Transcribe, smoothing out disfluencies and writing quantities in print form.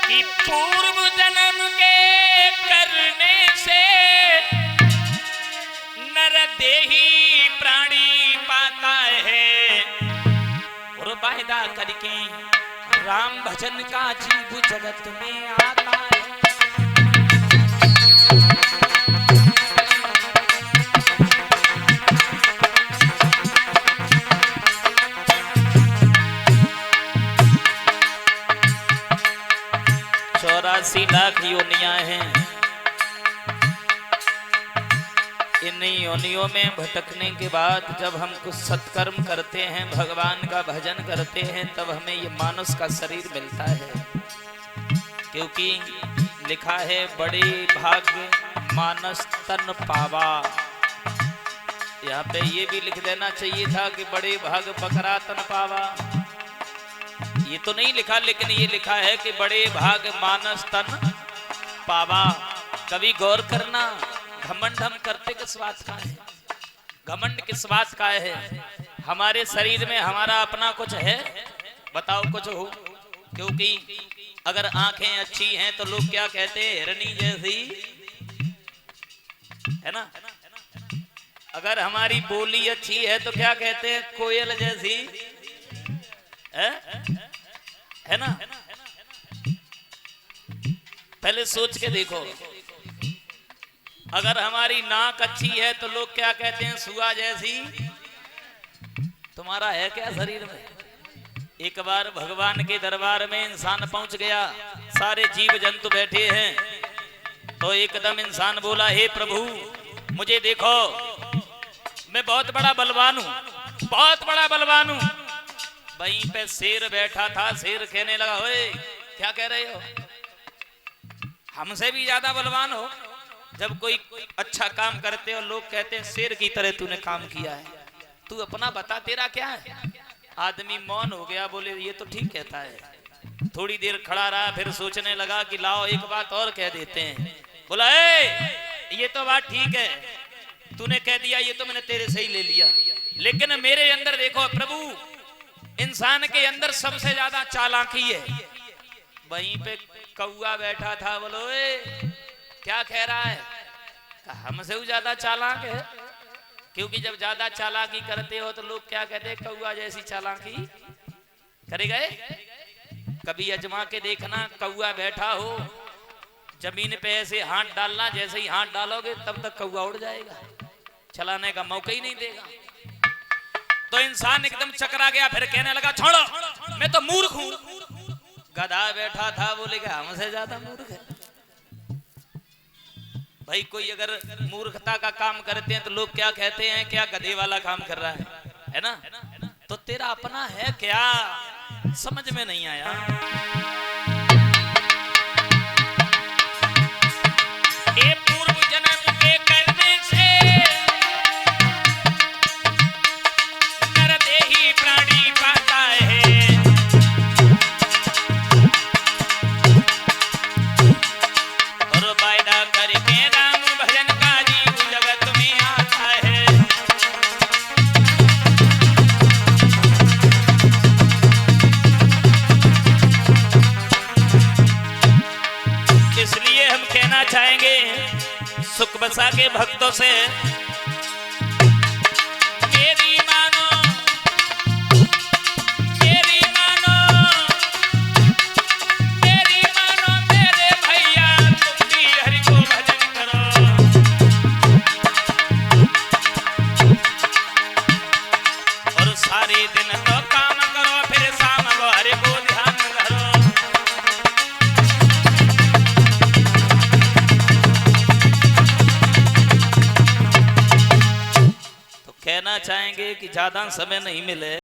कि पूर्व जन्म के करने से नर देही प्राणी पाता है और वायदा करके राम भजन का जीव जगत में आता है। 84 लाख योनियां हैं। इन योनियों में भटकने के बाद जब हम कुछ सत्कर्म करते हैं, भगवान का भजन करते हैं, तब हमें ये मानुष का शरीर मिलता है। क्योंकि लिखा है बड़े भाग्य मानस तन पावा। यहाँ पे ये भी लिख देना चाहिए था कि बड़े भाग बकरा तन पावा। ये तो नहीं लिखा, लेकिन ये लिखा है कि बड़े भाग मानस तन पावा। कभी गौर करना, घमंड हम करते किस बात का है? घमंड किस बात का है? हमारे शरीर में हमारा अपना कुछ है? बताओ कुछ हो? क्योंकि अगर आंखें अच्छी हैं तो लोग क्या कहते हैं? हिरनी जैसी, है ना? अगर हमारी बोली अच्छी है तो क्या कहते हैं? कोयल जैसी, है ना? पहले सोच के देखो। अगर हमारी नाक अच्छी है तो लोग क्या कहते हैं? सुआ जैसी। तुम्हारा है क्या शरीर में? एक बार भगवान के दरबार में इंसान पहुंच गया, सारे जीव जंतु बैठे हैं, तो एकदम इंसान बोला, हे प्रभु मुझे देखो, मैं बहुत बड़ा बलवान हूं, बहुत बड़ा बलवान हूं। वहीं पे शेर बैठा था, शेर कहने लगा, ओए क्या कह रहे हो? हमसे भी ज्यादा बलवान हो। जब कोई अच्छा काम करते हो लोग कहते हैं शेर की तरह तूने काम किया है, तू अपना बता तेरा क्या है? आदमी मौन हो गया, बोले ये तो ठीक कहता है। थोड़ी देर खड़ा रहा, फिर सोचने लगा कि लाओ एक बात और कह देते हैं। बोला, ये तो बात ठीक है, तूने कह दिया, ये तो मैंने तेरे से ही ले लिया, लेकिन मेरे अंदर देखो प्रभु, इंसान के अंदर सबसे ज्यादा चालाकी है। वहीं पे कौआ बैठा था, बोलो क्या कह रहा है? हमसे ज्यादा चालाक है। क्योंकि जब ज्यादा चालाकी करते हो तो लोग क्या कहते हैं? कौआ जैसी चालाकी करे गए। कभी अजमा के देखना, कौआ बैठा हो, जमीन पे ऐसे हाथ डालना, जैसे ही हाथ डालोगे तब तक कौआ उड़ जाएगा, चलाने का मौका ही नहीं देगा। तो इंसान एकदम चकरा गया, फिर कहने लगा, छोड़ो मैं तो मूर्ख हूं। गधा बैठा था, बोले कि हमसे ज्यादा मूर्ख है। भाई कोई अगर मूर्खता का काम करते हैं तो लोग क्या कहते हैं? क्या गधे वाला काम कर रहा है ना? तो तेरा अपना है क्या? समझ में नहीं आया। ये पूर्व जन्म के करने से नर देही प्राणी पाता है और वायदा करके चाहेंगे सुख बसा के भक्तों से, मेरी मानो, मेरी मानो, मेरी मानो मेरे भैया, तुम भी हरि को भजन करो और सारे दिन तो काम करो, फिर शाम को हरि को ध्यान करो। कहना चाहेंगे कि ज्यादा समय नहीं मिले।